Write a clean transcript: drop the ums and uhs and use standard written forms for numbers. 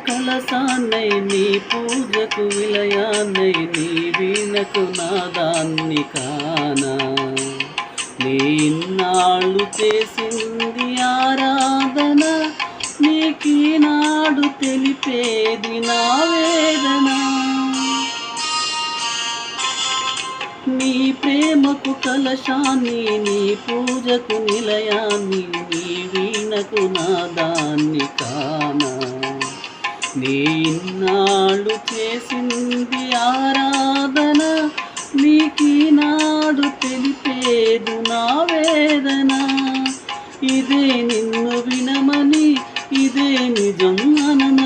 కలసాన్నై నీ పూజకు విలయాన్నై నీ వీణకు నాదాన్ని కానా నీ ఇన్నాళ్ళు చేసింది ఆరాధన నీకీనాడు తెలిపేది నా వేదన నీ ప్రేమకు కలశాన్ని నీ పూజకు నిలయాన్ని నీ వీణకు నాదాన్ని కానా నీ ఇన్నాళ్ళు చేసింది ఆరాధన నీకీనాడు తెలిపేదు నా వేదన ఇదే నిన్ను వినమని ఇదే నిజం అనమని